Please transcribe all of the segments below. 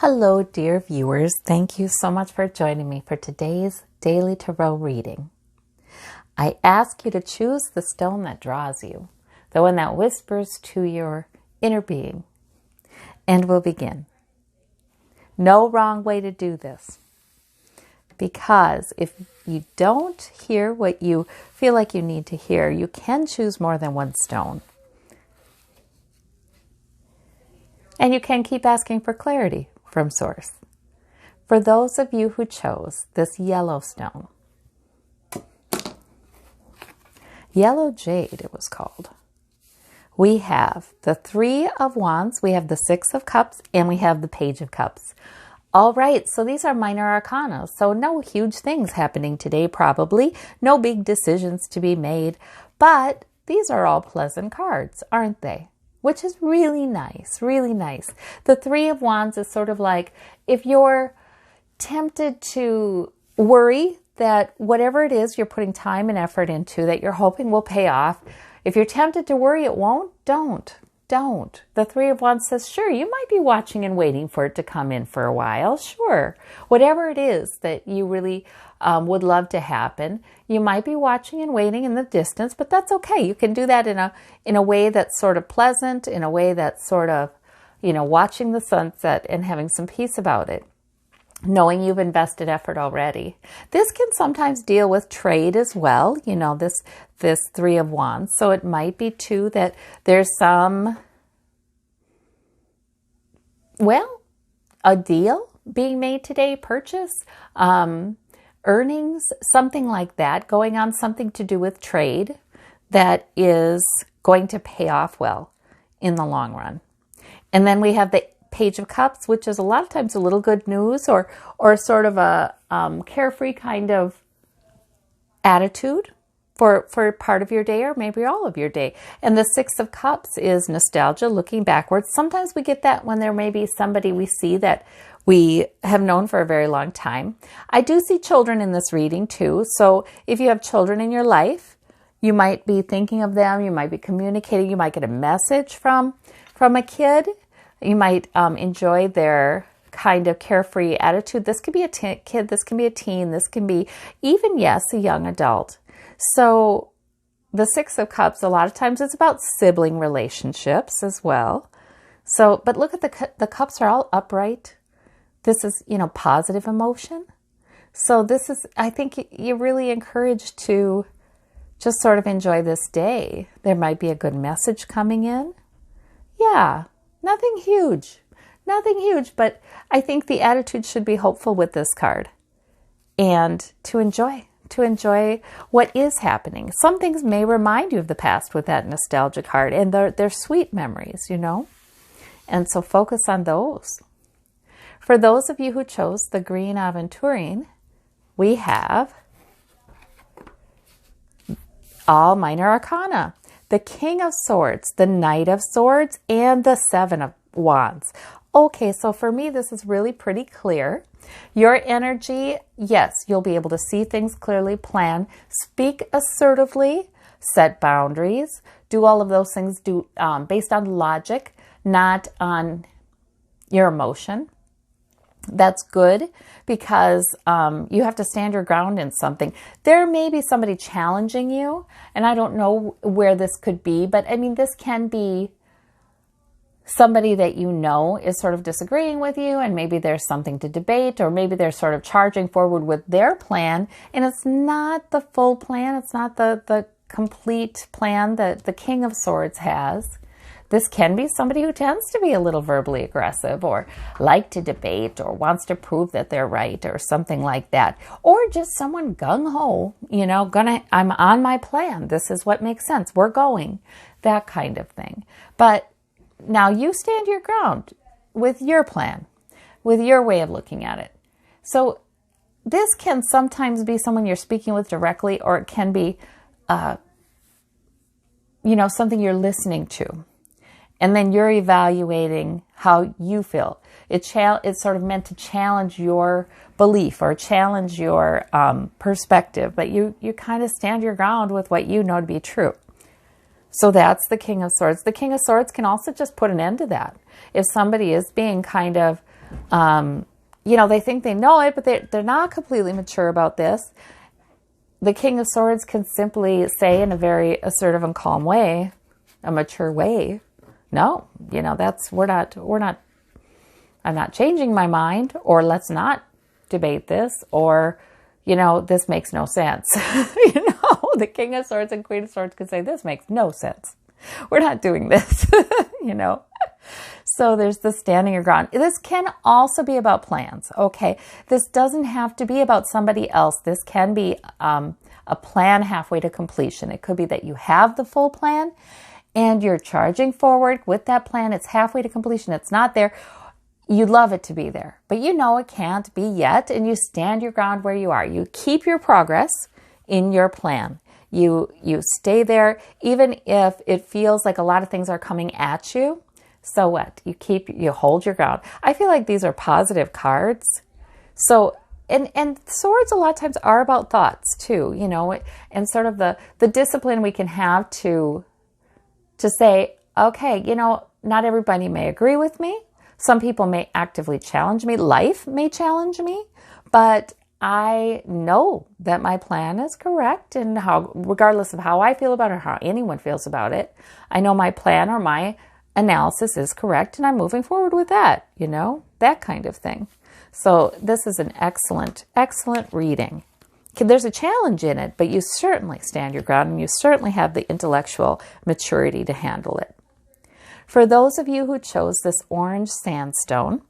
Hello, dear viewers. Thank you so much for joining me for today's Daily Tarot reading. I ask you to choose the stone that draws you, the one that whispers to your inner being. And we'll begin. No wrong way to do this. Because if you don't hear what you feel like you need to hear, you can choose more than one stone. And you can keep asking for clarity from Source. For those of you who chose this yellow stone, yellow jade it was called, we have the Three of Wands, we have the Six of Cups, and we have the Page of Cups. All right, so these are minor arcana, so no huge things happening today probably, no big decisions to be made, but these are all pleasant cards, aren't they? Which is really nice, really nice. The Three of Wands is sort of like if you're tempted to worry that whatever it is you're putting time and effort into that you're hoping will pay off, if you're tempted to worry it won't, don't. The Three of Wands says, sure, you might be watching and waiting for it to come in for a while. Sure. Whatever it is that you really would love to happen, you might be watching and waiting in the distance, but that's okay. You can do that in a way that's sort of pleasant, in a way that's sort of, watching the sunset and having some peace about it, knowing you've invested effort already. This can sometimes deal with trade as well, this Three of Wands. So it might be too that there's a deal being made today, purchase, earnings, something like that, going on, something to do with trade that is going to pay off well in the long run. And then we have the Page of Cups, which is a lot of times a little good news or sort of a carefree kind of attitude for part of your day or maybe all of your day. And the Six of Cups is nostalgia, looking backwards. Sometimes we get that when there may be somebody we see that we have known for a very long time. I do see children in this reading too. So if you have children in your life, you might be thinking of them, you might be communicating, you might get a message from a kid. You might enjoy their kind of carefree attitude. This could be a kid, this can be a teen, this can be even, yes, a young adult. So the Six of Cups, a lot of times it's about sibling relationships as well. So, but look at the cups are all upright. This is, positive emotion. So this is, I think you're really encouraged to just sort of enjoy this day. There might be a good message coming in. Yeah. Nothing huge, but I think the attitude should be hopeful with this card and to enjoy what is happening. Some things may remind you of the past with that nostalgia card, and they're sweet memories, and so focus on those. For those of you who chose the Green Aventurine, we have all minor arcana. The King of Swords, the Knight of Swords, and the Seven of Wands. Okay, so for me, this is really pretty clear. Your energy, yes, you'll be able to see things clearly, plan, speak assertively, set boundaries, do all of those things based on logic, not on your emotion. That's good because you have to stand your ground in something. There may be somebody challenging you, and I don't know where this could be, but I mean, this can be somebody that is sort of disagreeing with you, and maybe there's something to debate, or maybe they're sort of charging forward with their plan, and it's not the full plan. It's not the complete plan that the King of Swords has. This can be somebody who tends to be a little verbally aggressive or like to debate or wants to prove that they're right or something like that. Or just someone gung-ho, I'm on my plan. This is what makes sense. We're going, that kind of thing. But now you stand your ground with your plan, with your way of looking at it. So this can sometimes be someone you're speaking with directly, or it can be, something you're listening to. And then you're evaluating how you feel. It's sort of meant to challenge your belief or challenge your perspective, but you kind of stand your ground with what you know to be true. So that's the King of Swords. The King of Swords can also just put an end to that. If somebody is being kind of You know, they think they know it, but they're not completely mature about this. The King of Swords can simply say in a very assertive and calm way, a mature way, no, you know, I'm not changing my mind, or let's not debate this, or, you know, this makes no sense. You know, the King of Swords and Queen of Swords can say, this makes no sense. We're not doing this, you know. So there's the standing your ground. This can also be about plans, okay? This doesn't have to be about somebody else. This can be a plan halfway to completion. It could be that you have the full plan and you're charging forward with that plan. It's halfway to completion. It's not there. You'd love it to be there, but you know it can't be yet, and you stand your ground where you are. You keep your progress in your plan. You stay there, even if it feels like a lot of things are coming at you. So what? You hold your ground. I feel like these are positive cards. So, and swords a lot of times are about thoughts too, you know, and sort of the discipline we can have to say, okay, you know, not everybody may agree with me. Some people may actively challenge me. Life may challenge me, but I know that my plan is correct, and regardless of how I feel about it or how anyone feels about it, I know my plan or my analysis is correct, and I'm moving forward with that, you know, that kind of thing. So this is an excellent, excellent reading. There's a challenge in it, but you certainly stand your ground, and you certainly have the intellectual maturity to handle it. For those of you who chose this orange sandstone,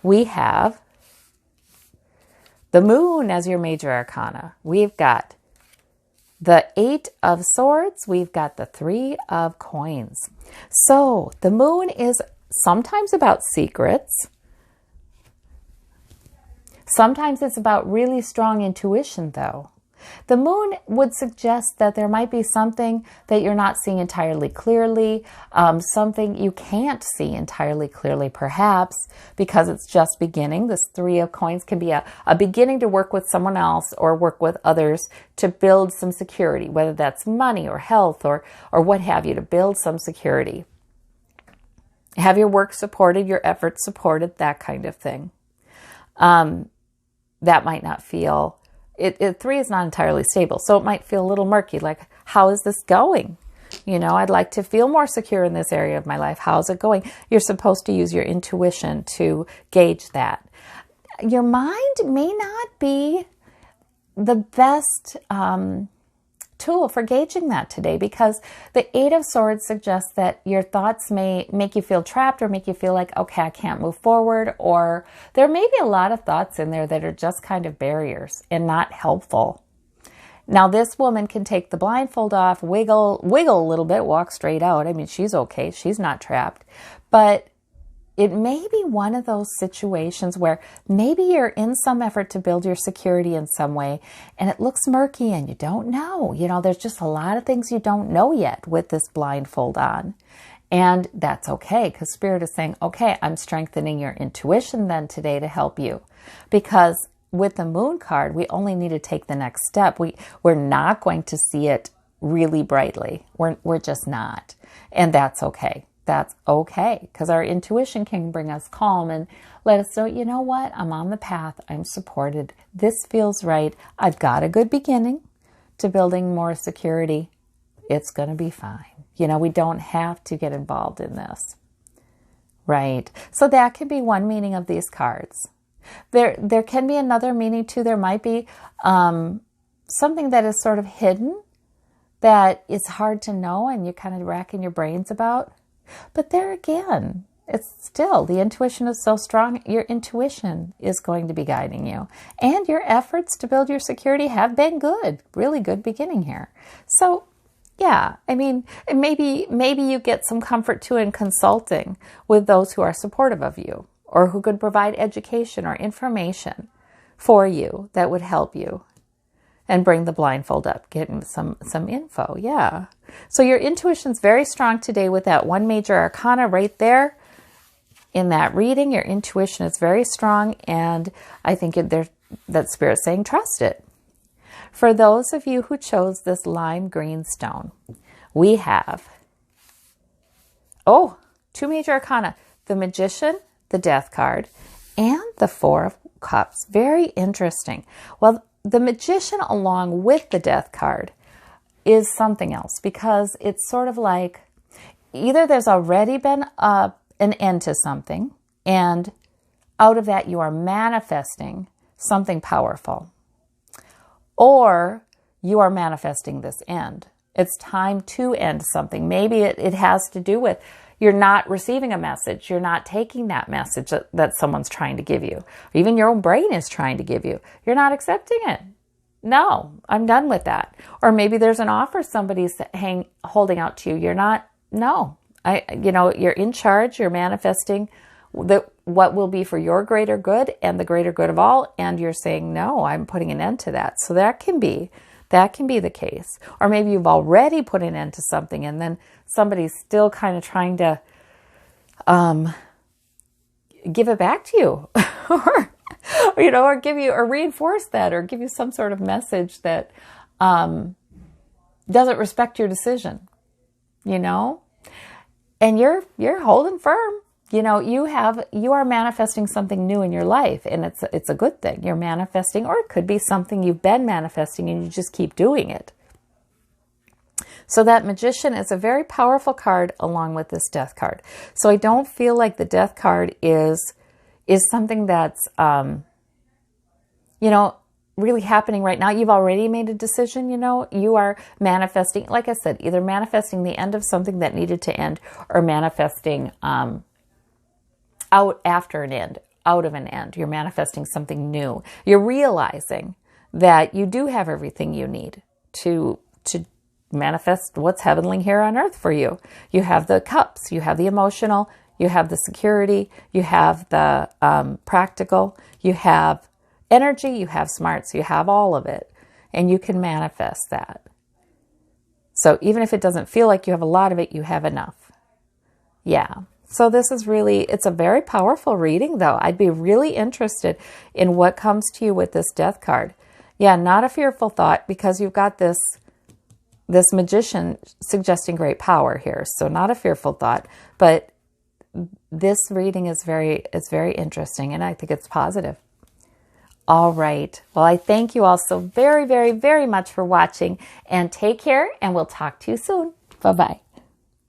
we have the Moon as your major arcana. We've got the 8 of Swords. We've got the 3 of Coins. So the Moon is sometimes about secrets. Sometimes it's about really strong intuition, though. The Moon would suggest that there might be something that you're not seeing entirely clearly, something you can't see entirely clearly, perhaps, because it's just beginning. This 3 of Coins can be a beginning to work with someone else or work with others to build some security, whether that's money or health or what have you, to build some security. Have your work supported, your efforts supported, that kind of thing. That might not feel... 3 is not entirely stable, so it might feel a little murky, like, how is this going? You know, I'd like to feel more secure in this area of my life. How's it going? You're supposed to use your intuition to gauge that. Your mind may not be the best tool for gauging that today, because the 8 of Swords suggests that your thoughts may make you feel trapped or make you feel like, okay, I can't move forward, or there may be a lot of thoughts in there that are just kind of barriers and not helpful. Now, this woman can take the blindfold off, wiggle a little bit, walk straight out. I mean, she's okay. She's not trapped. But it may be one of those situations where maybe you're in some effort to build your security in some way, and it looks murky and you don't know. You know, there's just a lot of things you don't know yet with this blindfold on. And that's okay, because Spirit is saying, okay, I'm strengthening your intuition then today to help you. Because with the Moon card, we only need to take the next step. We're not going to see it really brightly. We're just not. And that's okay. That's okay, because our intuition can bring us calm and let us know, you know what, I'm on the path, I'm supported, this feels right, I've got a good beginning to building more security, it's going to be fine. You know, we don't have to get involved in this, right? So that can be one meaning of these cards. There can be another meaning too. There might be something that is sort of hidden that is hard to know and you're kind of racking your brains about. But there again, it's still, the intuition is so strong, your intuition is going to be guiding you. And your efforts to build your security have been good, really good beginning here. So yeah, I mean, maybe you get some comfort too in consulting with those who are supportive of you, or who could provide education or information for you that would help you. And bring the blindfold up, getting some info, yeah. So your intuition's very strong today with that one major arcana right there in that reading. Your intuition is very strong, and I think that Spirit's saying trust it. For those of you who chose this lime green stone, we have, 2 major arcana, the Magician, the Death card, and the Four of Cups. Very interesting. Well, the Magician along with the Death card is something else, because it's sort of like either there's already been an end to something, and out of that you are manifesting something powerful, or you are manifesting this end. It's time to end something. Maybe it has to do with you're not receiving a message. You're not taking that message that someone's trying to give you. Or even your own brain is trying to give you. You're not accepting it. No, I'm done with that. Or maybe there's an offer somebody's holding out to you. You're not, no. You're in charge. You're manifesting what will be for your greater good and the greater good of all. And you're saying, no, I'm putting an end to that. So that can be the case. Or maybe you've already put an end to something and then somebody's still kind of trying to give it back to you or give you or reinforce that or give you some sort of message that doesn't respect your decision, and you're holding firm. You are manifesting something new in your life, and it's a good thing. You're manifesting, or it could be something you've been manifesting and you just keep doing it. So that Magician is a very powerful card along with this Death card. So I don't feel like the Death card is something that's really happening right now. You've already made a decision, you are manifesting, like I said, either manifesting the end of something that needed to end, or manifesting out after an end, out of an end. You're manifesting something new. You're realizing that you do have everything you need to manifest what's heavenly here on earth for you. You have the cups, you have the emotional, you have the security, you have the practical, you have energy, you have smarts, you have all of it, and you can manifest that. So even if it doesn't feel like you have a lot of it, you have enough. Yeah. So this is it's a very powerful reading, though. I'd be really interested in what comes to you with this Death card. Yeah, not a fearful thought, because you've got this Magician suggesting great power here. So not a fearful thought, but this reading is very interesting, and I think it's positive. All right. Well, I thank you all so very, very, very much for watching, and take care, and we'll talk to you soon. Bye-bye.